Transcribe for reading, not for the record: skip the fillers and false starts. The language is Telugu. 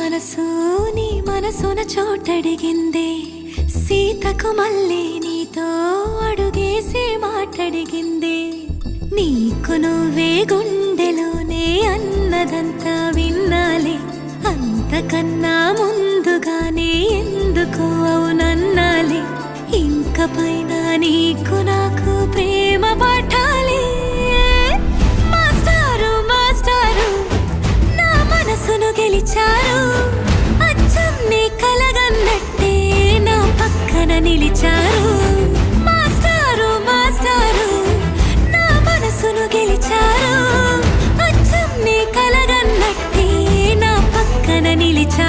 మనసు నీ మనసున చోటడిగిందే, సీతకు మళ్ళీ నీతో అడుగేసి మాటడిగిందే. నీకు నువ్వే గుండెలోనే అన్నదంతా విన్నాలే, అంతకన్నా ముందుగానే ఎందుకు అవునన్నాలే. ఇంక పైన నీకు నాకు ప్రేమ పాఠాలే. మాస్టారు మాస్టారు నా మనసును గెలిచారు, అచ్చం నీ కలగన్నట్టే నా పక్కన నిలిచారు. మాస్టారు మాస్టారు నా మనసును గెలిచారు, అచ్చం నీ కలగన్నట్టే నా పక్కన నిలిచారు.